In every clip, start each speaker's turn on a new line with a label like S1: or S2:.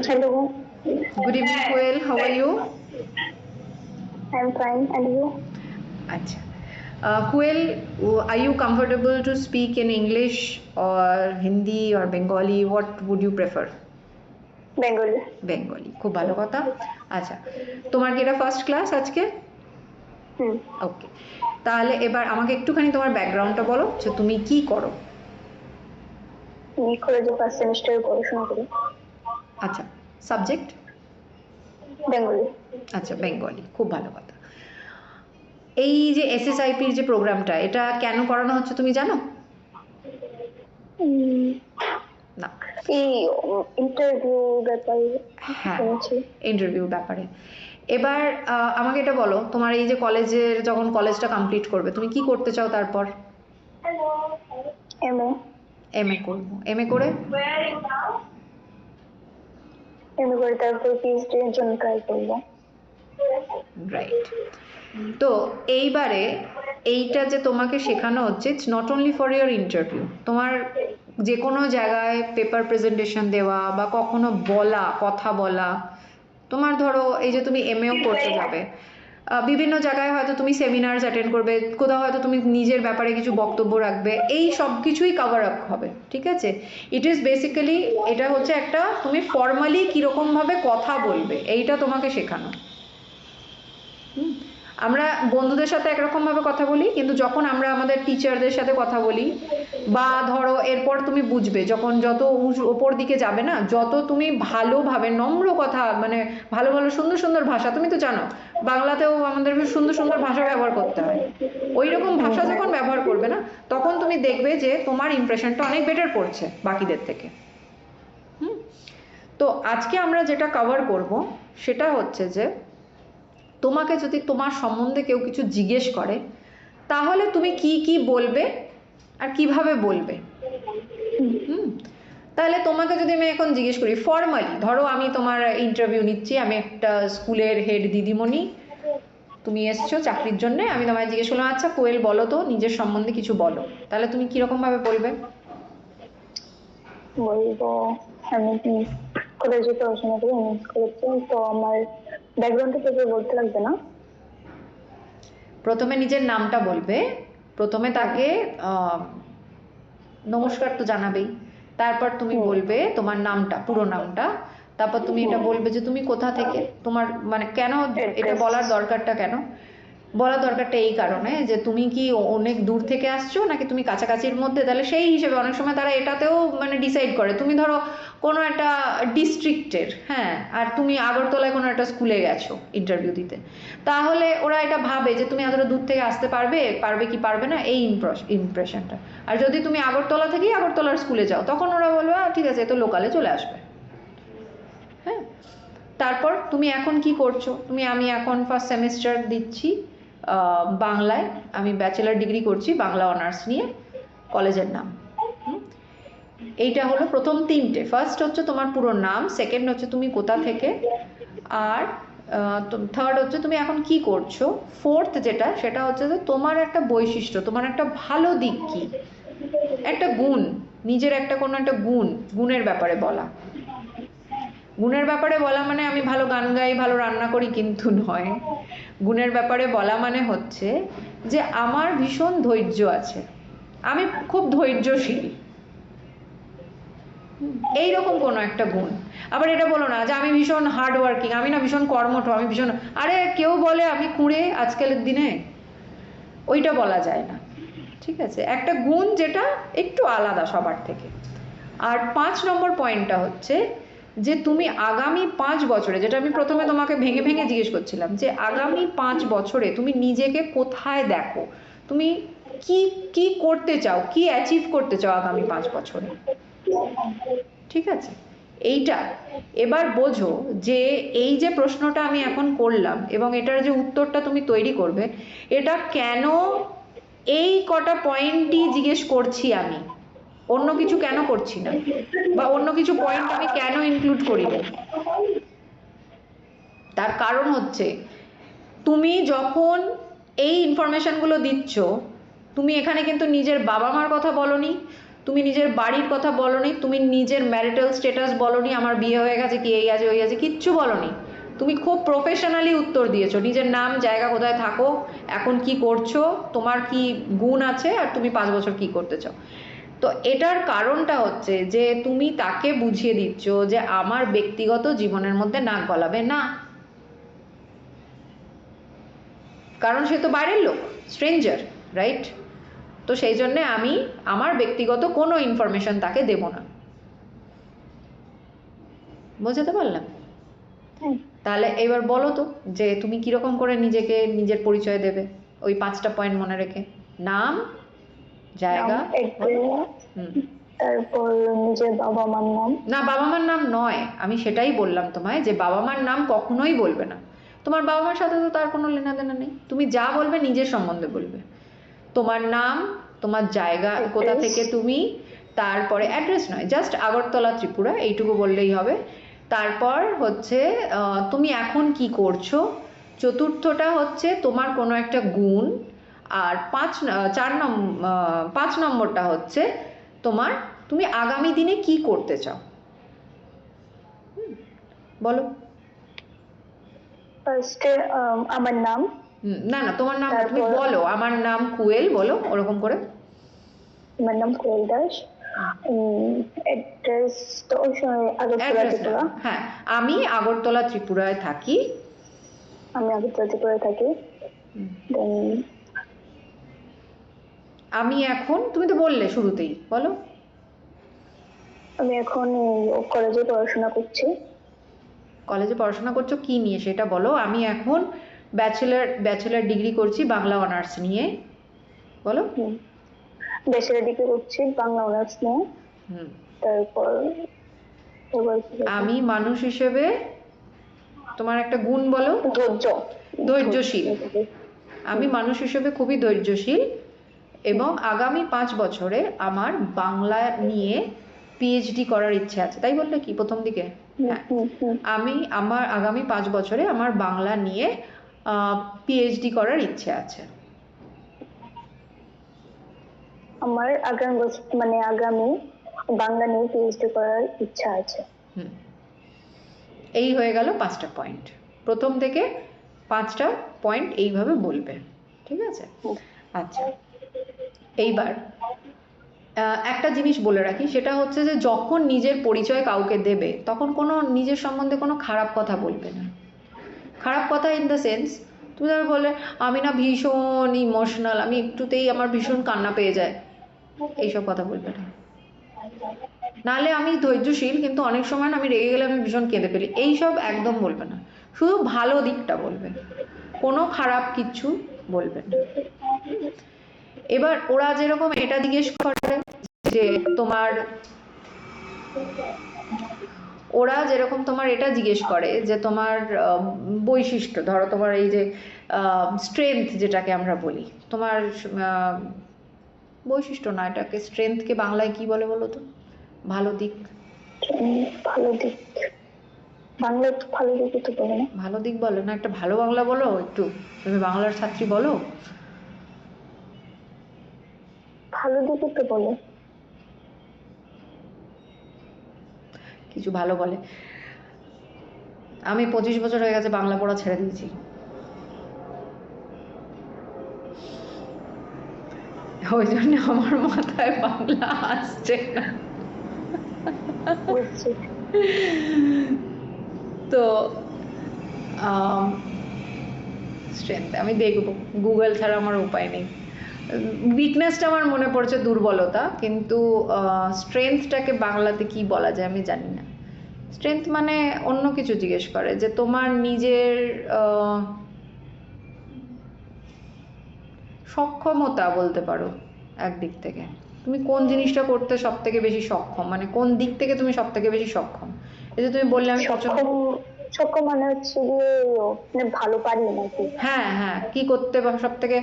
S1: Hello,
S2: Good evening, Koel. How are you?
S1: I'm fine. And you?
S2: Acha. Koel, are you comfortable to speak in English or Hindi or Bengali? What would you prefer?
S1: Bengali.
S2: Bengali খুব ভালো কথা। আচ্ছা, তোমার কি এটা first class আজকে?
S1: হুম।
S2: ওকে, তাহলে এবার আমাকে একটুখানি তোমার ব্যাকগ্রাউন্ডটা বলো যে তুমি কি করো।
S1: আমি কলেজে ফার্স্ট সেমিস্টারে পড়াশোনা করি।
S2: আচ্ছা, সাবজেক্ট?
S1: বেঙ্গলি।
S2: আচ্ছা, বেঙ্গলি, খুব ভালো কথা। এই যে এসএসআইপির যে প্রোগ্রামটা, এটা কেন করানো হচ্ছে তুমি জানো? না,
S1: এই ইন্টারভিউ ব্যাপারে
S2: হ্যাঁ,
S1: শুনেছি।
S2: ইন্টারভিউ ব্যাপারে। এবার আমাকে এটা বলো, তোমার এই যে কলেজের যখন কলেজটা কমপ্লিট করবে তুমি কি করতে চাও তারপর?
S1: এমএ।
S2: এমএ করবো। এমএ করে?
S1: এমএ করে তারপর পিএইচডি এর জন্য ট্রাই করবো।
S2: রাইট। তো এইবারে এইটা যে তোমাকে শেখানো হচ্ছে, it's not only for your interview, তোমার যে কোনো জায়গায় পেপার প্রেজেন্টেশন দেওয়া বা কখনো বলা, কথা বলা, তোমার ধরো এই যে তুমি এমএও করতে যাবে, বিভিন্ন জায়গায় হয়তো তুমি সেমিনার্স অ্যাটেন্ড করবে, কোথাও হয়তো তুমি নিজের ব্যাপারে কিছু বক্তব্য রাখবে, এই সব কিছুই কভার আপ হবে, ঠিক আছে? ইট ইজ বেসিক্যালি, এটা হচ্ছে একটা তুমি ফর্মালি কীরকমভাবে কথা বলবে এইটা তোমাকে শেখানো। আমরা বন্ধুদের সাথে একরকমভাবে কথা বলি, কিন্তু যখন আমরা আমাদের টিচারদের সাথে কথা বলি বা ধরো এরপর তুমি বুঝবে যখন যত ওপর দিকে যাবে না, যত তুমি ভালোভাবে নম্র কথা, মানে ভালো ভালো সুন্দর সুন্দর ভাষা, তুমি তো জানো বাংলাতেও আমাদের সুন্দর সুন্দর ভাষা ব্যবহার করতে হয়, ওই রকম ভাষা যখন ব্যবহার করবে না, তখন তুমি দেখবে যে তোমার ইমপ্রেশনটা অনেক বেটার পড়ছে বাকিদের থেকে। তো আজকে আমরা যেটা কভার করব সেটা হচ্ছে যে তোমাকে যদি তোমার সম্বন্ধে কেউ কিছু জিজ্ঞেস করে তাহলে তুমি কি কি বলবে আর কিভাবে বলবে। তাহলে তোমাকে যদি আমি এখন জিজ্ঞেস করি ফর্মালি, ধরো আমি তোমার ইন্টারভিউ নিচ্ছি, আমি একটা স্কুলের হেড দিদিমণি, তুমি এসছো চাকরির জন্য, আমি তোমায় জিজ্ঞেস করলাম আচ্ছা কোয়েল বলো তো নিজের সম্বন্ধে কিছু বলো, তাহলে তুমি কিরকম ভাবে বলবে?
S1: বলবো আমি কলেজে পড়াশোনা করি, এমএস করেছি, তো আমার ব্যাকগ্রাউন্ডটা থেকে বলতে লাগবে না।
S2: প্রথমে নিজের নামটা বলবে, প্রথমে তাকে নমস্কার তো জানাবেই, তারপর তুমি বলবে তোমার নামটা, পুরো নামটা, তারপর তুমি এটা বলবে যে তুমি কোথা থেকে, তোমার মানে কেন এটা বলার দরকারটা, কেন বলার দরকারটা এই কারণে যে তুমি কি অনেক দূর থেকে আসছো নাকি তুমি কাছাকাছির মধ্যে, তাহলে সেই হিসেবে অনেক সময় তারা এটাতেও মানে ডিসাইড করে, তুমি ধরো কোনো একটা ডিস্ট্রিক্টের, হ্যাঁ, আর তুমি আগরতলায় কোনো একটা স্কুলে গেছো ইন্টারভিউ দিতে, তাহলে ওরা এটা ভাবে যে তুমি এতটা দূর থেকে আসতে পারবে, পারবে কি পারবে না, এই ইমপ্রেশনটা। আর যদি তুমি আগরতলা থেকেই আগরতলার স্কুলে যাও তখন ওরা বলবে ঠিক আছে তো লোকালে চলে আসবে। হ্যাঁ, তারপর তুমি এখন কি করছো, আমি এখন ফার্স্ট সেমিস্টার দিচ্ছি বাংলায়, আমি ব্যাচেলার ডিগ্রি করছি বাংলা অনার্স নিয়ে, কলেজের নাম। এইটা হলো প্রথম তিনটে, ফার্স্ট হচ্ছে তোমার পুরো নাম, সেকেন্ড হচ্ছে তুমি কোথা থেকে, আর থার্ড হচ্ছে তুমি এখন কি করছো, ফোর্থ যেটা সেটা হচ্ছে যে তোমার একটা বৈশিষ্ট্য, তোমার একটা ভালো দিক কি, একটা গুণ, নিজের একটা কোনো একটা গুণের ব্যাপারে বলা। গুণের ব্যাপারে বলা মানে আমি ভালো গান গাই, ভালো রান্না করি কিন্তু নয়, গুণের ব্যাপারে বলা মানে হচ্ছে যে আমার ভীষণ ধৈর্য আছে, আমি খুব ধৈর্যশীল, এইরকম কোনো একটা গুণ। আবার এটা বলো না যে আমি ভীষণ হার্ড ওয়ার্কিং, আমি না ভীষণ কর্মঠ, আমি ভীষণ, আরে কেউ বলে আমি কুঁড়ে আজকালের দিনে, ওইটা বলা যায় না, ঠিক আছে? একটা গুণ যেটা একটু আলাদা সবার থেকে। আর 5 নম্বর পয়েন্টটা হচ্ছে যে তুমি আগামী 5 বছরে, যেটা আমি প্রথমে তোমাকে ভেঙে ভেঙে জিজ্ঞেস করছিলাম, যে আগামী 5 বছরে তুমি নিজেকে কোথায় দেখো, তুমি কি কি করতে চাও, কি অ্যাচিভ করতে চাও আগামী 5 বছরে, ঠিক আছে? এইটা এবার বোঝো যে এই যে প্রশ্নটা আমি এখন করলাম এবং এটার যে উত্তরটা তুমি তৈরি করবে, এটা কেন এই কটা পয়েন্টই জিজ্ঞেস করছি আমি, অন্য কিছু কেন করছি না, বা অন্য কিছু পয়েন্ট আমি কেন ইনক্লুড করিনি। তার কারণ হচ্ছে তুমি যখন এই ইনফরমেশনগুলো দিচ্ছ, তুমি এখানে কিন্তু নিজের বাবা মার কথা বলনি, তুমি নিজের বাড়ির কথা বলনি, তুমি নিজের ম্যারিটাল স্ট্যাটাস বলনি, আমার বিয়ে হয়ে গেছে কি এই আছে ওই আছে, কিচ্ছু বলনি। তুমি খুব প্রফেশনালি উত্তর দিয়েছো, নিজের নাম, জায়গা, কোথায় থাকো, এখন কি করছো, তোমার কি গুণ আছে, আর তুমি 5 বছর কি করতে চাও। তো এটার কারণটা হচ্ছে যে তুমি তাকে বুঝিয়ে দিচ্ছ যে আমার ব্যক্তিগত জীবনের মধ্যে নাক গলাবে না, কারণ সে তো বাইরের লোক, স্ট্রেঞ্জার, রাইট? তো সেই জন্যে আমি আমার ব্যক্তিগত কোনো ইনফরমেশন তাকে দেব না। বুঝতে পারলাম? তাহলে এবার বলো তো যে তুমি কিরকম করে নিজেকে নিজের পরিচয় দেবে, ওই 5টা পয়েন্ট মনে রেখে। নাম, জায়গা,
S1: তারপর নিজের বাবা মার নাম।
S2: না, বাবা মার নাম নয়, আমি সেটাই বললাম তোমায় যে বাবা মার নাম কখনোই বলবে না। তোমার বাবা মার সাথে তো তার কোনো লেনাদেনা নেই, তুমি যা বলবে নিজের সম্বন্ধে বলবে। তোমার নাম, তোমার জায়গা, কোথা থেকে তুমি, তারপরে অ্যাড্রেস নয়, জাস্ট আগরতলা ত্রিপুরা এইটুকু বললেই হবে। তারপর হচ্ছে তুমি এখন কি করছো, চতুর্থটা হচ্ছে তোমার কোনো একটা গুণ, আর 5 নম্বরটা হচ্ছে তোমার, তুমি আগামী দিনে কি করতে চাও। বলো।
S1: ফার্স্টে আমার নাম।
S2: না না, তোমার নাম তুমি বলো, আমার নাম কুয়েল, বলো ওরকম করে।
S1: আমার নাম কুয়েল দাস। অ্যাড্রেস তো ওই সময় আগরতলা ত্রিপুরা।
S2: হ্যাঁ, আমি আগরতলা ত্রিপুরায় থাকি।
S1: আমি আগরতলা ত্রিপুরায় থাকি।
S2: আমি এখন, তুমি তো বললে শুরুতেই, বলো।
S1: আমি এখন কলেজে পড়াশোনা করছি।
S2: কলেজে পড়াশোনা করছো কি নিয়ে সেটা বলো। আমি এখন ব্যাচেলার ডিগ্রি করছি বাংলা অনার্স নিয়ে, বলো।
S1: ব্যাচেলার ডিগ্রি করছি বাংলা অনার্স নিয়ে। তারপর
S2: আমি মানুষ হিসেবে তোমার একটা গুণ বলো। ধৈর্যশীল। আমি মানুষ হিসেবে খুবই ধৈর্যশীল, এবং আগামী 5 বছরে আমার বাংলা নিয়ে পিএইচডি করার ইচ্ছে আছে, তাই বললে কি প্রথম দিকে? হ্যাঁ, আমি আমার আগামী 5 বছরে আমার বাংলা নিয়ে পিএইচডি করার ইচ্ছে আছে।
S1: আমার আগামী বছর মানে আগামী বাংলা নিয়ে পিএইচডি করার ইচ্ছা আছে।
S2: এই হয়ে গেল 5টা পয়েন্ট। প্রথম থেকে 5টা পয়েন্ট এইভাবে বলবে, ঠিক আছে? আচ্ছা, এইবার একটা জিনিস বলে রাখি, সেটা হচ্ছে যে যখন নিজের পরিচয় কাউকে দেবে তখন কোনো নিজের সম্বন্ধে কোনো খারাপ কথা বলবে না। খারাপ কথা ইন দ্য সেন্স, তুমি ধরো বললে আমি না ভীষণ ইমোশনাল, আমি একটুতেই আমার ভীষণ কান্না পেয়ে যায়, এইসব কথা বলবে না। নাহলে আমি ধৈর্যশীল কিন্তু অনেক সময় আমি রেগে গেলে আমি ভীষণ কেঁদে ফেলি, এইসব একদম বলবে না। শুধু ভালো দিকটা বলবে, কোনো খারাপ কিচ্ছু বলবে না। এবার ওরা যেরকম এটা জিজ্ঞেস করে যে তোমার, ওরা যেরকম তোমার এটা জিজ্ঞেস করে যে তোমার বৈশিষ্ট্য, ধরো তোমার এই যে স্ট্রেংথ যেটাকে আমরা বলি, তোমার বৈশিষ্ট্য না, এটাকে স্ট্রেংথকে বাংলায় কি বলে বলো তো? ভালো দিক।
S1: ভালো দিক বাংলায় তো ভালো দিক তো বলে না।
S2: ভালো দিক বলো না, একটা ভালো বাংলা বলো একটু, তুমি বাংলার ছাত্রী, বলো।
S1: ভালো দিকই তো বলে।
S2: কিছু ভালো বলে। আমি 25 বছর হয়ে গেছে বাংলা পড়া ছেড়ে দিয়েছি, ওই জন্য আমার মাথায় বাংলা আসছে না। তো স্ট্রেংথ আমি দেখব, গুগল ছাড়া আমার উপায় নেই। উইকনেসটা আমার মনে পড়ছে দুর্বলতা, কিন্তু স্ট্রেংথটাকে বাংলাতে কি বলা যায় আমি জানি না। স্ট্রেংথ মানে অন্য কিছু জিজ্ঞেস করে, যে তোমার নিজের সক্ষমতা বলতে পারো একদিক থেকে, তুমি কোন জিনিসটা করতে সব থেকে বেশি সক্ষম, মানে কোন দিক থেকে তুমি সব থেকে বেশি সক্ষম। এই যে তুমি বললে আমি
S1: সক্ষম মানে হচ্ছে মানে ভালো পারি নাকি?
S2: হ্যাঁ হ্যাঁ, কি করতে সব থেকে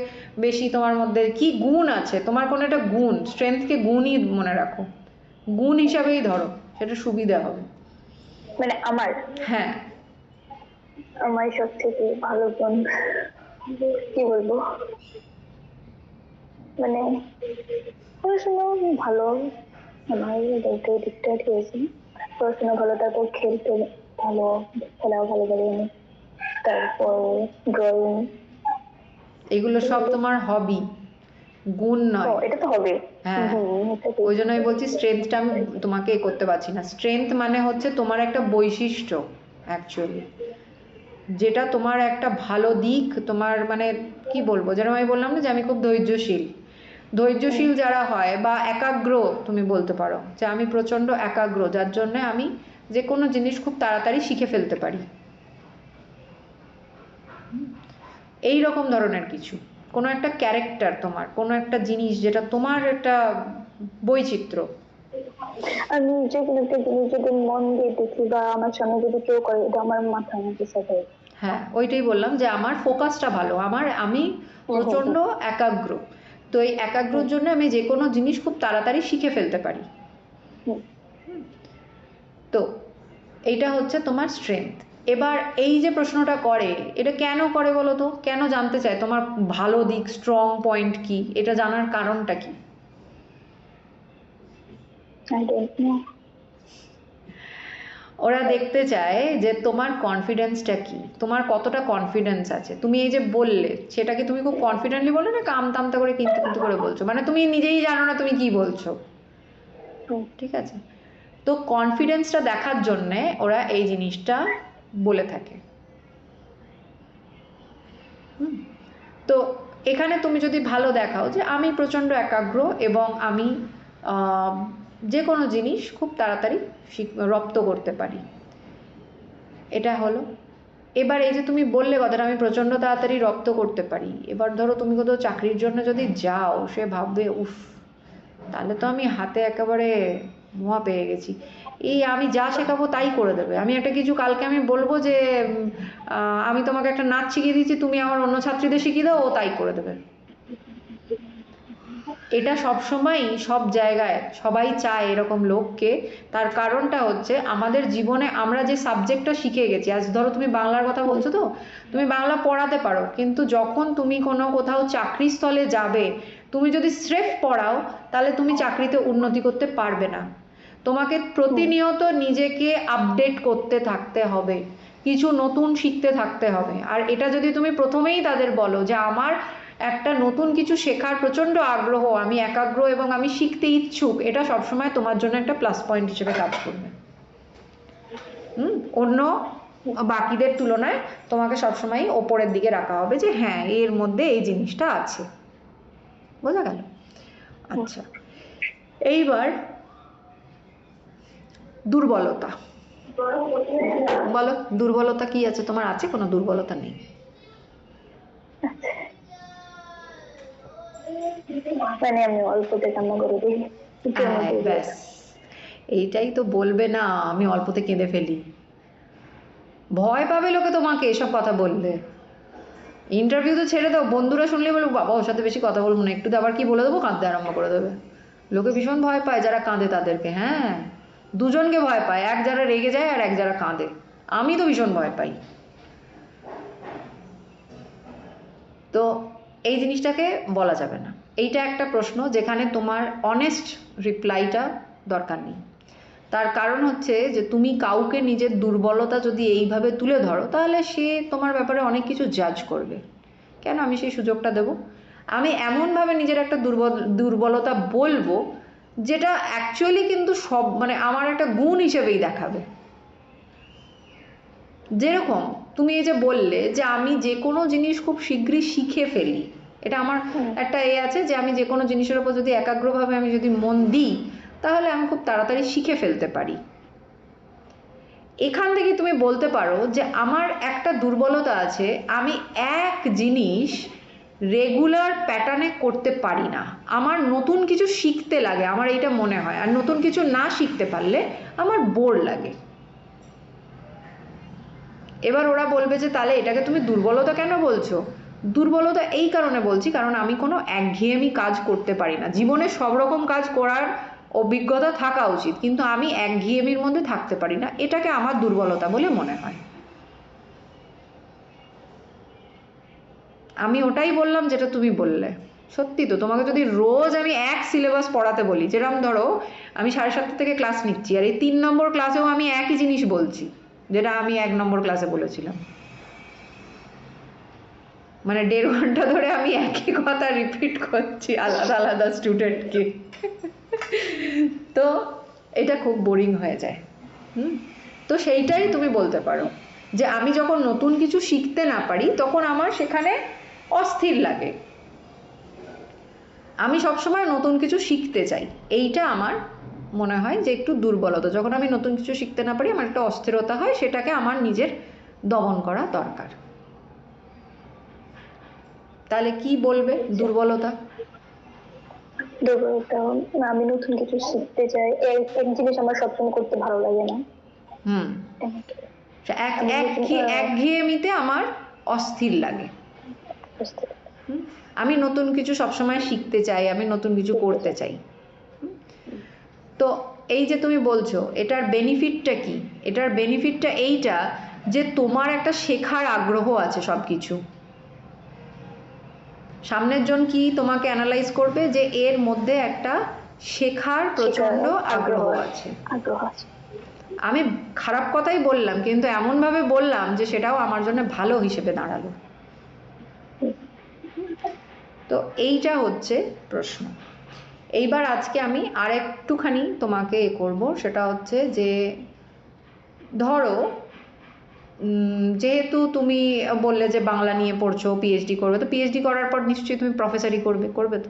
S2: বেশি তোমার মধ্যে কি গুণ আছে, তোমার কোনো একটা গুণ, স্ট্রেংথকে গুণই মনে রাখো, গুণ হিসাবেই ধরো, সেটা সুবিধা হবে।
S1: মানে আমার,
S2: হ্যাঁ,
S1: আমার সব থেকে ভালো গুণ কি বলবো, মানে পড়াশোনা ভালো, আমার বলতে ওই দিকটা ঠিক আছে, পড়াশোনা ভালো, তারপর খেলতে ভালো, খেলাও ভালো পারি আমি, তারপর ড্রয়িং।
S2: এগুলো সব তোমার হবি, গুণ
S1: ও
S2: নয়।
S1: এটা তো হবে।
S2: হ্যাঁ,
S1: এটা ঠিক।
S2: ওই জন্য আমি বলছি স্ট্রেংথটা আমি তোমাকে এ করতে পারছি না। স্ট্রেংথ মানে হচ্ছে তোমার একটা বৈশিষ্ট্য অ্যাকচুয়ালি, যেটা তোমার একটা ভালো দিক, তোমার মানে কি বলবো, যেরকম আমি বললাম না যে আমি খুব ধৈর্যশীল। ধৈর্যশীল যারা হয় বা একাগ্র, তুমি বলতে পারো যে আমি প্রচণ্ড একাগ্র, যার জন্য আমি যে কোনো জিনিস খুব তাড়াতাড়ি শিখে ফেলতে পারি, এই রকম ধরনের কিছু। কোনো একটা ক্যারেক্টার তোমার, কোনো একটা জিনিস যেটা তোমার একটা বৈচিত্র্য।
S1: আমি যে কোনো একটা জিনিস যদি মন দিয়ে দেখি বা আমার সামনে যদি কেউ করে, এটা আমার মাথার মধ্যে সেট হয়।
S2: হ্যাঁ, ওইটাই বললাম যে আমার ফোকাসটা ভালো, আমি
S1: হুম হুম
S2: প্রচণ্ড একাগ্র। তো এই একাগ্রর
S1: হুম
S2: জন্য আমি যে কোনো জিনিস খুব তাড়াতাড়ি শিখে ফেলতে পারি।
S1: হুম
S2: তো এইটা হচ্ছে তোমার স্ট্রেংথ। এবার এই যে প্রশ্নটা করে, এটা কেন করে বলো তো, কেন জানতে চায় তোমার ভালো দিক, স্ট্রং পয়েন্ট কি, এটা জানার কারণটা কি?
S1: I don't know.
S2: ওরা দেখতে চায় যে তোমার কনফিডেন্সটা কি, তোমার কতটা কনফিডেন্স আছে। তুমি এই যে বললে, সেটা কি তুমি খুব কনফিডেন্টলি বললে না আমতা করে কিন্তু কিন্তু করে বলছো, মানে তুমি নিজেই জানো না তুমি কি বলছো? ঠিক আছে, তো কনফিডেন্সটা দেখার জন্যে ওরা এই জিনিসটা বলে থাকে। হুম, তো এখানে তুমি যদি ভালো দেখাও যে আমি প্রচণ্ড একাগ্র এবং আমি আহ, যে কোনো জিনিস খুব তাড়াতাড়ি রপ্ত করতে পারি, এটা হলো। এবার এই যে তুমি বললে কথাটা, আমি প্রচণ্ড তাড়াতাড়ি রপ্ত করতে পারি, এবার ধরো তুমি কোথাও চাকরির জন্য যদি যাও, সে ভাববে উফ, তাহলে তো আমি হাতে একেবারে মোয়া পেয়ে গেছি, এই আমি যা শেখাবো তাই করে দেবে। আমি একটা কিছু কালকে আমি বলবো যে আমি তোমাকে একটা নাচ শিখিয়ে দিচ্ছি, তুমি আমার অন্য ছাত্রীদের শিখিয়ে দাও, ও তাই করে দেবে। এটা সবসময়ই সব জায়গায় সবাই চায় এরকম লোককে। তার কারণটা হচ্ছে আমাদের জীবনে আমরা যে সাবজেক্টটা শিখে গেছি, আজ ধরো তুমি বাংলার কথা বলছো, তো তুমি বাংলা পড়াতে পারো, কিন্তু যখন তুমি কোনো কোথাও চাকরিস্থলে যাবে, তুমি যদি স্রেফ পড়াও, তাহলে তুমি চাকরিতে উন্নতি করতে পারবে না। তোমাকে প্রতিনিয়ত নিজেকে আপডেট করতে থাকতে হবে, কিছু নতুন শিখতে থাকতে হবে। আর এটা যদি তুমি প্রথমেই তাদের বলো যে আমার একটা নতুন কিছু শেখার প্রচণ্ড আগ্রহ, আমি একাগ্র এবং আমি শিখতে ইচ্ছুক, এটা সবসময় তোমার জন্য একটা প্লাস পয়েন্ট হিসেবে কাজ করবে। অন্য বাকিদের তুলনায় তোমাকে সবসময় ওপরের দিকে রাখা হবে যে হ্যাঁ, এর মধ্যে এই জিনিসটা আছে। বোঝা গেল? আচ্ছা, এইবার দুর্বলতা। বলো, দুর্বলতা কি আছে তোমার? আছে কোনো দুর্বলতা? নেই?
S1: মানে আমি অল্পতে কান্না করে দিই, একটু
S2: হ্যাঁ,
S1: মধ্যে
S2: ব্যাস, এইটাই তো বলবে না আমি অল্পতে কেঁদে ফেলি। ভয় পাবে লোকে তোমাকে এসব কথা বললে। ইন্টারভিউ তো ছেড়ে দাও, বন্ধুরা শুনলে বলবো বাবা ওর সাথে বেশি কথা বলবো না, একটু আবার কি বলে দেবো, কাঁদতে আরম্ভ করে দেবে। লোকে ভীষণ ভয় পায় যারা কাঁদে তাদেরকে। হ্যাঁ, দুজনকে ভয় পায়, এক যারা রেগে যায় আর এক যারা কাঁদে। আমি তো ভীষণ ভয় পাই। তো এই জিনিসটাকে বলা যাবে না। এইটা একটা প্রশ্ন যেখানে তোমার অনেস্ট রিপ্লাইটা দরকার নেই। তার কারণ হচ্ছে যে তুমি কাউকে নিজের দুর্বলতা যদি এইভাবে তুলে ধরো, তাহলে সে তোমার ব্যাপারে অনেক কিছু জাজ করবে। কেন আমি সেই সুযোগটা দেব? আমি এমনভাবে নিজের একটা দুর্বলতা বলবো যেটা অ্যাকচুয়ালি কিন্তু সব মানে আমার একটা গুণ হিসেবেই দেখাবে। যেরকম তুমি এই যে বললে যে আমি যে কোনো জিনিস খুব শীঘ্রই শিখে ফেলি, এটা আমার একটা আছে যে আমি যে কোনো জিনিসের ওপর যদি একাগ্রভাবে আমি যদি মন দিই, তাহলে আমি খুব তাড়াতাড়ি শিখে ফেলতে পারি। এখান থেকে তুমি বলতে পারো যে আমার একটা দুর্বলতা আছে, আমি এক জিনিস রেগুলার প্যাটার্নে করতে পারি না, আমার নতুন কিছু শিখতে লাগে, আমার এইটা মনে হয়, আর নতুন কিছু না শিখতে পারলে আমার বোর লাগে। এবার ওরা বলবে যে তাহলে এটাকে তুমি দুর্বলতা কেন বলছো? দুর্বলতা এই কারণে বলছি কারণ আমি কোনো একঘেয়েমি কাজ করতে পারি না। জীবনে সব রকম কাজ করার অভিজ্ঞতা থাকা উচিত, কিন্তু আমি একঘেয়েমির মধ্যে থাকতে পারি না, এটাকে আমার দুর্বলতা বলে মনে হয়। আমি ওটাই বললাম যেটা তুমি বললে। সত্যি তো, তোমাকে যদি রোজ আমি এক সিলেবাস পড়াতে বলি, যেরকম ধরো আমি 7:30 থেকে ক্লাস নিচ্ছি, আর এই 3 নম্বর ক্লাসেও আমি একই জিনিস বলছি যেটা আমি 1 নম্বর ক্লাসে বলেছিলাম, মানে 1.5 ঘন্টা ধরে আমি একই কথা রিপিট করছি আলাদা আলাদা স্টুডেন্টকে, তো এটা খুব বোরিং হয়ে যায়। তো সেইটাই তুমি বলতে পারো যে আমি যখন নতুন কিছু শিখতে না পারি তখন আমার সেখানে অস্থির লাগে, আমি সবসময় নতুন কিছু শিখতে চাই, এইটা আমার মনে হয় যে একটু দুর্বলতা। যখন আমি নতুন কিছু শিখতে না পারি আমার একটা অস্থিরতা হয়, সেটাকে আমার নিজের দমন করা দরকার। তাহলে কি বলবে দুর্বলতা?
S1: দুর্বলতা, আমি নতুন কিছু শিখতে চাই, এক জিনিস আমার সবসময় করতে ভালো লাগে না।
S2: একঘেয়েমিতে আমার অস্থির লাগে। আমি নতুন কিছু সবসময় শিখতে চাই, আমি নতুন কিছু করতে চাই। তো এই যে তুমি বলছো এটার বেনিফিটটা কি? এটার বেনিফিটটা এইটা যে তোমার একটা শেখার আগ্রহ আছে সব কিছু। সামনের জন কি তোমাকে অ্যানালাইজ করবে যে এর মধ্যে একটা শেখার প্রচন্ড আগ্রহ আছে। আমি খারাপ কথাই বললাম, কিন্তু এমনভাবে বললাম যে সেটাও আমার জন্য ভালো হিসেবে দাঁড়ালো। তো এইটা হচ্ছে প্রশ্ন। এইবার আজকে আমি আর একটুখানি তোমাকে করব, সেটা হচ্ছে যে ধরো যেহেতু তুমি বললে যে বাংলা নিয়ে পড়ছো, পিএইচডি করবে, তো পিএইচডি করার পর নিশ্চয়ই তুমি প্রফেসরই করবে তো,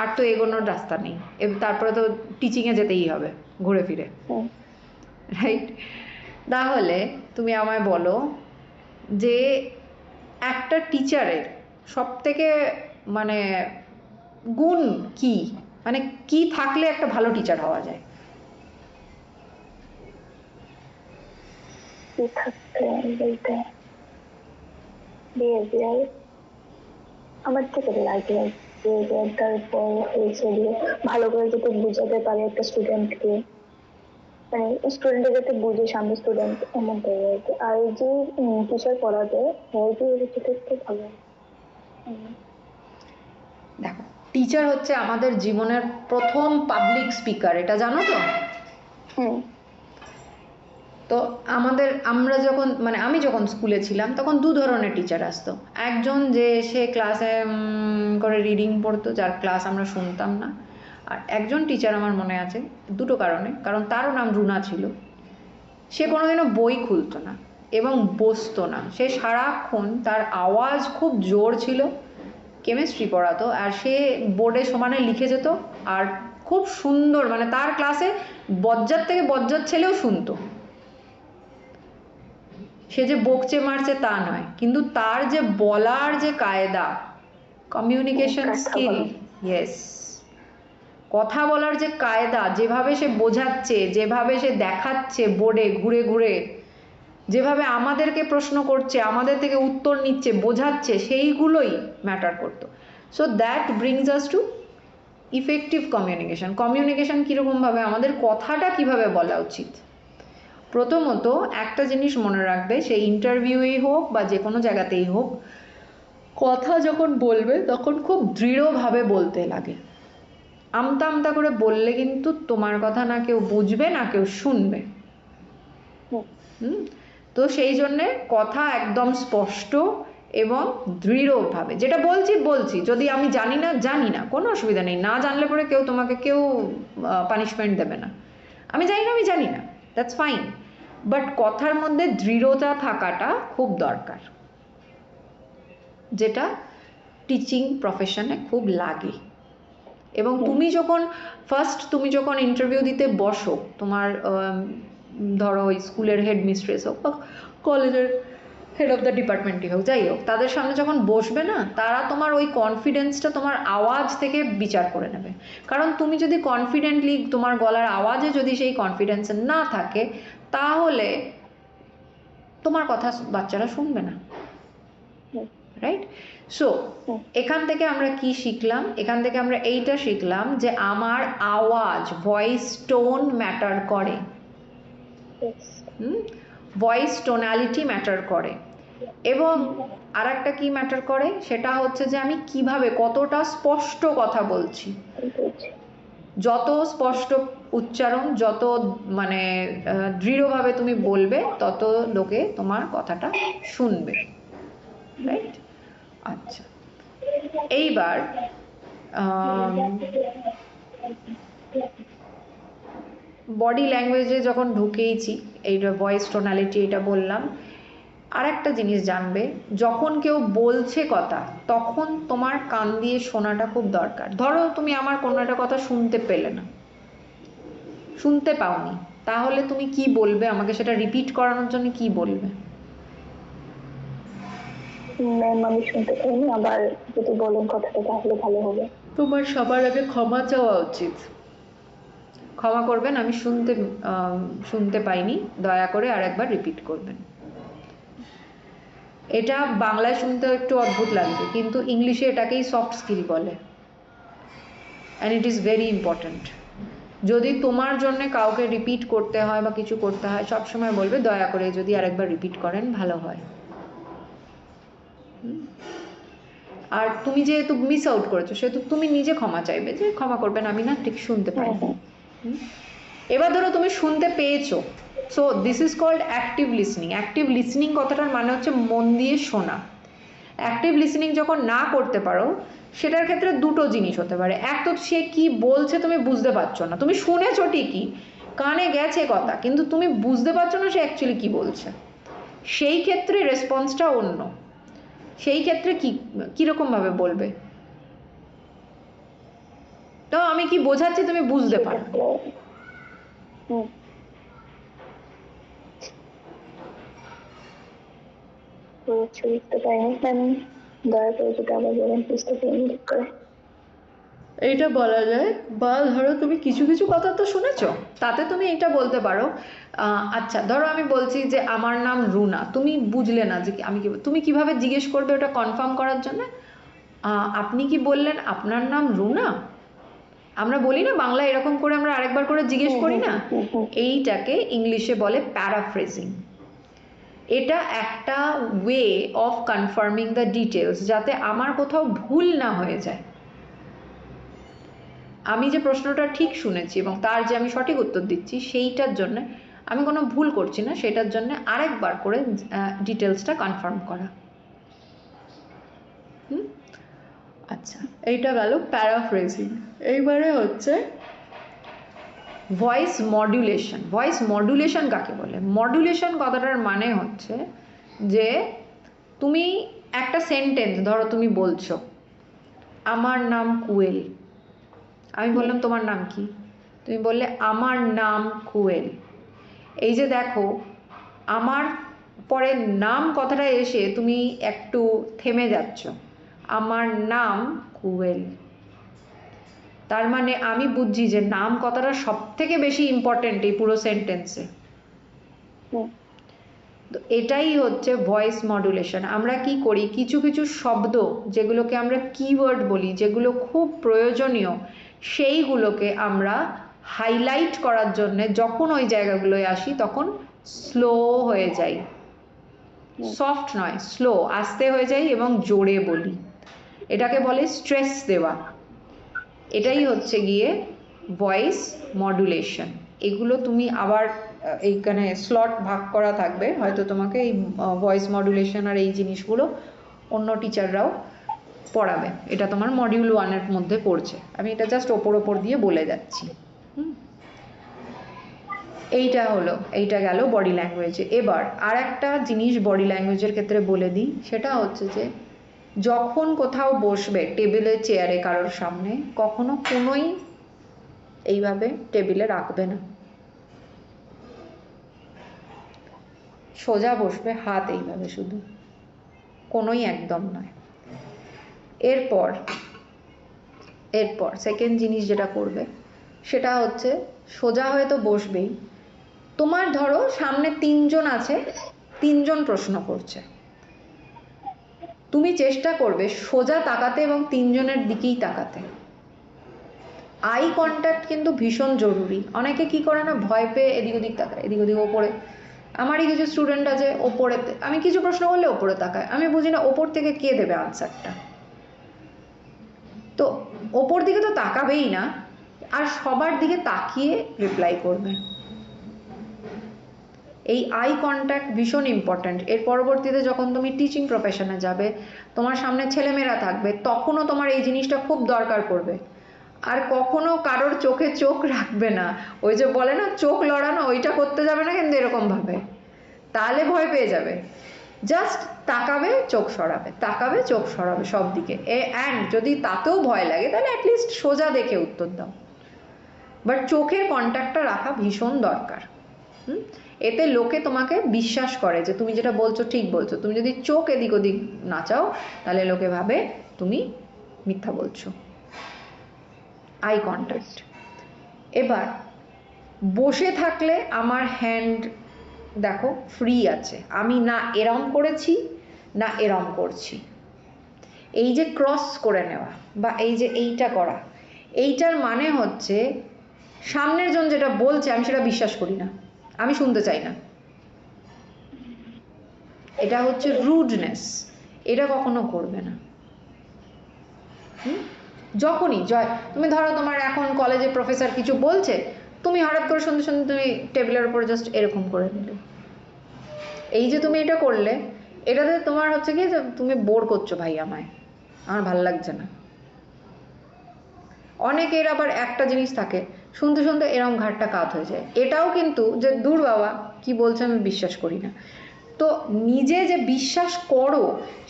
S2: আর তো এগোনোর রাস্তা নেই, তারপরে তো টিচিংয়ে যেতেই হবে ঘুরে ফিরে, রাইট? তাহলে তুমি আমায় বলো যে একটা টিচারের সবথেকে মানে গুণ কি, মানে কি থাকলে একটা ভালো টিচার হওয়া যায়?
S1: বলতে বিহেভিয়ার আমার থেকে লাগে, তারপর হয়েছে যে ভালো করে যাতে বুঝাতে পারে একটা স্টুডেন্টকে, মানে স্টুডেন্টের যাতে বুঝে সামনে স্টুডেন্ট, এমনটাই আর কি। আর যে টিচার পড়াবে একটু ভালো।
S2: দেখো, টিচার হচ্ছে আমাদের জীবনের প্রথম পাবলিক স্পিকার, এটা জানো তো? তো আমরা যখন মানে আমি যখন স্কুলে ছিলাম তখন 2 ধরনের টিচার আসতো। একজন যে সে ক্লাসে করে রিডিং পড়তো, যার ক্লাস আমরা শুনতাম না। আর একজন টিচার আমার মনে আছে, দুটো কারণে, কারণ তারও নাম রুনা ছিল। সে কোনোদিনও বই খুলতো না এবং বসতো না, সে সারাক্ষণ, তার আওয়াজ খুব জোর ছিল, কেমিস্ট্রি পড়াতো, আর সে বোর্ডে সমানে লিখে যেত, আর খুব সুন্দর, মানে তার ক্লাসে বজ্জাত থেকে বজ্জাত ছেলেও শুনতো। সে যে বকচে মারছে তা নয়, কিন্তু তার যে বলার যে কায়দা, কমিউনিকেশন স্কিল, ইয়েস, কথা বলার যে কায়দা, যেভাবে সে বোঝাচ্ছে, যেভাবে সে দেখাচ্ছে বোর্ডে ঘুরে ঘুরে, যেভাবে আমাদেরকে প্রশ্ন করছে, আমাদের থেকে উত্তর নিচ্ছে, বোঝাচ্ছে, সেইগুলোই ম্যাটার করতো। So that brings us to effective communication. Communication কীরকমভাবে, আমাদের কথাটা কিভাবে বলা উচিত। প্রথমত একটা জিনিস মনে রাখবে, সেই ইন্টারভিউই হোক বা যে কোনো জায়গাতেই হোক, কথা যখন বলবে তখন খুব দৃঢ়ভাবে বলতে লাগে। আমতা আমতা করে বললে কিন্তু তোমার কথা না কেউ বুঝবে না কেউ শুনবে। তো সেই জন্যে কথা একদম স্পষ্ট এবং দৃঢ়ভাবে, যেটা বলছি, যদি আমি জানি না, কোনো অসুবিধা নেই, না জানলে পরে তোমাকে কেউ পানিশমেন্ট দেবে না। আমি জানি না, দ্যাটস ফাইন, বাট কথার মধ্যে দৃঢ়তা থাকাটা খুব দরকার, যেটা টিচিং প্রফেশনে খুব লাগে। এবং তুমি যখন ইন্টারভিউ দিতে বসো, তোমার ধরো স্কুলের হেড মিস্ট্রেস হোক বা কলেজের হেড অফ দ্য ডিপার্টমেন্টই হোক, যাই হোক, তাদের সামনে যখন বসবে না, তারা তোমার ওই কনফিডেন্সটা তোমার আওয়াজ থেকে বিচার করে নেবে। কারণ তুমি যদি কনফিডেন্টলি, তোমার গলার আওয়াজে যদি সেই কনফিডেন্স না থাকে, তাহলে তোমার কথা বাচ্চারা শুনবে না, রাইট? সো এখান থেকে আমরা কি শিখলাম? এখান থেকে আমরা এইটা শিখলাম যে আমার আওয়াজ, ভয়েস টোন ম্যাটার করে, ভয়েস টোনালিটি ম্যাটার করে। এবং আর একটা কি ম্যাটার করে, সেটা হচ্ছে যে আমি কিভাবে কতটা স্পষ্ট কথা বলছি। যত স্পষ্ট উচ্চারণ, যত মানে দৃঢ়ভাবে তুমি বলবে, তত লোকে তোমার কথাটা শুনবে, রাইট? আচ্ছা, এইবার বডি ল্যাঙ্গুয়েজে যখন ঢুকেইছি, এইটা ভয়েস টোনালিটি এটা বললাম, আর একটা জিনিস জানবে, যখন কেউ বলছে কথা তখন তোমার কান দিয়ে শোনাটা খুব দরকার। ধরো তুমি আমার কোনো একটা কথা শুনতে পেলে না, শুনতে পাওনি, তাহলে তুমি কি বলবে আমাকে? সেটা রিপিট করানোর জন্য কি বলবে?
S1: ম্যাম আমি শুনতে পাইনি, আবার যদি বলেন কথাটা তাহলে ভালো হবে।
S2: তোমার সবার আগে ক্ষমা চাওয়া উচিত। ক্ষমা করবেন, আমি শুনতে পাইনি, দয়া করে আর একবার রিপিট করবেন। এটা বাংলায় শুনতে একটু অদ্ভুত লাগবে, কিন্তু ইংলিশে এটাকেই সফট স্কিল বলে, and it is very important. যদি তোমার জন্য কাউকে রিপিট করতে হয় বা কিছু করতে হয়, সবসময় বলবে দয়া করে যদি আরেকবার রিপিট করেন ভালো হয়। আর তুমি যেহেতু মিস আউট করেছো, সেহেতু তুমি নিজে ক্ষমা চাইবে যে ক্ষমা করবেন, আমি না ঠিক শুনতে পাইনি। এবার ধরো তুমি শুনতে পেয়েছো, so this is called active listening. Active listening কথাটার মানে হচ্ছে মন দিয়ে শোনা। অ্যাক্টিভ লিসনিং যখন না করতে পারো, সেটার ক্ষেত্রে দুটো জিনিস হতে পারে। এক তো সে কি বলছে তুমি বুঝতে পারছো না, তুমি শুনেছো ঠিকই, কানে গেছে কথা, কিন্তু তুমি বুঝতে পারছো না সে অ্যাকচুয়ালি কি বলছে। সেই ক্ষেত্রে রেসপন্সটা অন্য। সেই ক্ষেত্রে কিরকম ভাবে বলবে? তো আমি কি বোঝাচ্ছি তুমি বুঝতে পারো?
S1: বুঝতে পারিনি ম্যাম, দয়া করে যদি আবার বলেন বুঝতে পারিনি ঠিক করে।
S2: এইটা বলা যায়, বা ধরো তুমি কিছু কিছু কথা তো শুনেছো, তাতে তুমি এটা বলতে পারো, আচ্ছা ধরো আমি বলছি যে আমার নাম রুনা, তুমি বুঝলে না যে আমি কি, তুমি কিভাবে জিজ্ঞেস করবে ওটা কনফার্ম করার জন্য? আপনি কি বললেন আপনার নাম রুনা? আমরা বলি না বাংলা এরকম করে, আমরা আরেকবার করে জিজ্ঞেস করি না, এইটাকে ইংলিশে বলে প্যারাফ্রেজিং। এটা একটা way of confirming the details, যাতে আমার কোথাও ভুল না হয়ে যায়। আমি যে প্রশ্নটা ঠিক শুনেছি এবং তার যে আমি সঠিক উত্তর দিচ্ছি, সেইটার জন্য আমি কোনো ভুল করছি না, সেটার জন্য আরেকবার করে ডিটেলসটা কনফার্ম করা। আচ্ছা, এইটা গেল প্যারাফ্রেজিং। এইবারে হচ্ছে ভয়েস মডুলেশন। ভয়েস মডুলেশন কাকে বলে? মডুলেশন কথাটার মানে হচ্ছে যে তুমি একটা সেন্টেন্স, ধরো তুমি বলছো আমার নাম কুয়েল, আমি বললাম তোমার নাম কি, তুমি বললে আমার নাম কুয়েল। এই যে দেখো, আমার পরে নাম কথাটা এসে তুমি একটু থেমে যাচ্ছ, আমার নাম কুয়েল। তার মানে আমি বুঝছি যে নাম কথাটা সব থেকে বেশি ইম্পর্টেন্ট এই পুরো সেন্টেন্সে। তো এটাই হচ্ছে ভয়েস মডুলেশন। আমরা কি করি, কিছু কিছু শব্দ যেগুলোকে আমরা কিওয়ার্ড বলি, যেগুলো খুব প্রয়োজনীয়, সেইগুলোকে আমরা হাইলাইট করার জন্য যখন ওই জায়গাগুলোয় আসি তখন স্লো হয়ে যাই। সফট নয়, স্লো, আস্তে হয়ে যাই এবং জোরে বলি। এটাকে বলে স্ট্রেস দেওয়া। এটাই হচ্ছে গিয়ে ভয়েস মডুলেশন। এগুলো তুমি আবার এইখানে স্লট ভাগ করা থাকবে, হয়তো তোমাকে এই ভয়েস মডুলেশন আর এই জিনিসগুলো অন্য টিচাররাও পড়াবে। এটা তোমার মডিউল 1-এর মধ্যে পড়ছে, আমি এটা জাস্ট ওপর দিয়ে বলে যাচ্ছি। এইটা গেল বডি ল্যাঙ্গুয়েজে। এবার আর একটা জিনিস বডি ল্যাঙ্গুয়েজের ক্ষেত্রে বলে দিই, সেটা হচ্ছে যে যখন কোথাও বসবে টেবিলে চেয়ারে কারোর সামনে, কখনো কোনোই এইভাবে টেবিলে রাখবে না, সোজা বসবে, হাত এইভাবে শুধু, কোনোই একদম নয়। এরপর সেকেন্ড জিনিস যেটা করবে সেটা হচ্ছে সোজা হয়ে তো বসবেই, তোমার ধরো সামনে 3 জন আছে, 3 জন প্রশ্ন করছে, তুমি চেষ্টা করবে সোজা তাকাতে এবং 3 জনের দিকেই তাকাতে। আই কন্ট্যাক্ট কিন্তু ভীষণ জরুরি। অনেকে কি করে না, ভয় পেয়ে এদিক ওদিক তাকায়, এদিক ওদিক ওপরে আমারই কিছু স্টুডেন্ট আছে ওপরেতে, আমি কিছু প্রশ্ন করলে ওপরে তাকায়, আমি বুঝি না ওপর থেকে কে দেবে আনসারটা। তো ওপর দিকে তো তাকাবেই না, আর সবার দিকে তাকিয়ে রিপ্লাই করবে। এই আই কন্ট্যাক্ট ভীষণ ইম্পর্ট্যান্ট। এর পরবর্তীতে যখন তুমি টিচিং প্রফেশনে যাবে, তোমার সামনে ছেলেমেয়েরা থাকবে, তখনও তোমার এই জিনিসটা খুব দরকার পড়বে। আর কখনো কারোর চোখে চোখ রাখবে না, ওই যে বলে না চোখ লড়ানো, ওইটা করতে যাবে না কিন্তু এরকমভাবে, তাহলে ভয় পেয়ে যাবে। জাস্ট তাকাবে, চোখ সরাবে, তাকাবে, চোখ সরাবে সব দিকে। অ্যান্ড যদি তাতেও ভয় লাগে তাহলে অ্যাটলিস্ট সোজা দেখে উত্তর দাও, বাট চোখের কন্ট্যাক্টটা রাখা ভীষণ দরকার। এতে লোকে তোমাকে বিশ্বাস করে যে তুমি যেটা বলছো ঠিক বলছো। তুমি যদি চোখ এদিক ওদিক নাচাও তাহলে লোকে ভাবে তুমি মিথ্যা বলছো। Eye contact. এবার বসে থাকলে আমার হ্যান্ড দেখো ফ্রি আছে, আমি না এরম করেছি না এরম করছি। এই যে ক্রস করে নেওয়া বা এই যে এইটা করা, এইটার মানে হচ্ছে সামনের জন যেটা বলছে আমি সেটা বিশ্বাস করি না, আমি শুনতে চাই না। এটা হচ্ছে রুডনেস, এটা কখনো করবে না। যখনই তুমি ধরো তোমার এখন কলেজে প্রফেসর কিছু বলছে, তুমি হঠাৎ করে শুনতে শুনতে তুমি টেবিলের উপর জাস্ট এরকম করে নিলে, এই যে তুমি এটা করলে, এটাতে তোমার হচ্ছে কি যে তুমি বোর করছো ভাই আমায়, আমার ভাল লাগছে না। অনেকের আবার একটা জিনিস থাকে, শুনতে শুনতে এরম ঘাটটা কাত হয়ে যায়, এটাও কিন্তু যে দূর বাবা কি বলছে আমি বিশ্বাস করি না। তো নিজে যে বিশ্বাস করো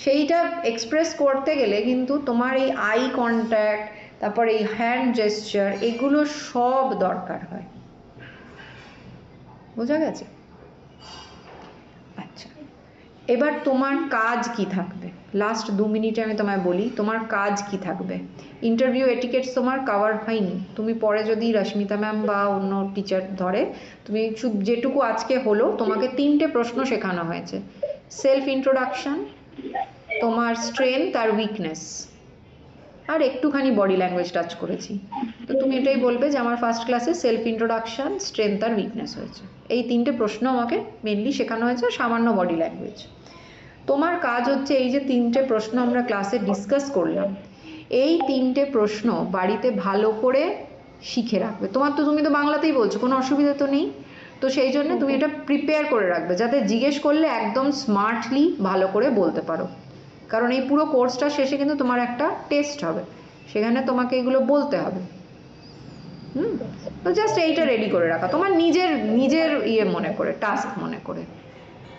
S2: সেইটা এক্সপ্রেস করতে গেলে কিন্তু তোমার এই আই কন্ট্যাক্ট, তারপর এই হ্যান্ড জেস্চার, এগুলো সব দরকার হয়। বোঝা গেছে? আচ্ছা, এবার তোমার কাজ কি থাকবে? লাস্ট 2 মিনিটে আমি তোমায় বলি তোমার কাজ কি থাকবে। ইন্টারভিউ এটিকেটস তোমার কাভার হয়নি, তুমি পরে যদি রশ্মিতা ম্যাম বা অন্য টিচার ধরে, তুমি যেটুকু আজকে হলো তোমাকে 3টে প্রশ্ন শেখানো হয়েছে। সেলফ ইন্ট্রোডাকশন, তোমার স্ট্রেংথ আর উইকনেস, আর একটুখানি বডি ল্যাঙ্গুয়েজ টাচ করেছি। তো তুমি এটাই বলবে যে আমার ফার্স্ট ক্লাসে সেলফ ইন্ট্রোডাকশন, স্ট্রেংথ আর উইকনেস হয়েছে। এই 3টে প্রশ্ন আমাকে মেনলি শেখানো হয়েছে, সামান্য বডি ল্যাঙ্গুয়েজ। তোমার কাজ হচ্ছে এই যে 3টে প্রশ্ন আমরা ক্লাসে ডিসকাস করলাম, এই 3টে প্রশ্ন বাড়িতে ভালো করে শিখে রাখবে। তুমি তো বাংলাতেই বলছো, কোনো অসুবিধা তো নেই। তো সেই জন্য তুমি এটা প্রিপেয়ার করে রাখবে যাতে জিজ্ঞেস করলে একদম স্মার্টলি ভালো করে বলতে পারো। কারণ এই পুরো কোর্সটা শেষে কিন্তু তোমার একটা টেস্ট হবে, সেখানে তোমাকে এগুলো বলতে হবে। তো জাস্ট এইটা রেডি করে রাখা তোমার নিজের ইয়ে মনে করে, টাস্ক মনে করে।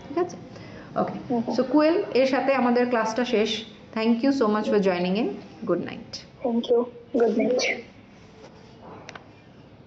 S2: ঠিক আছে? ওকে, সো কুয়েল, এর সাথে আমাদের ক্লাসটা শেষ। Thank you so much for joining in. Good night.
S1: Thank you, good night.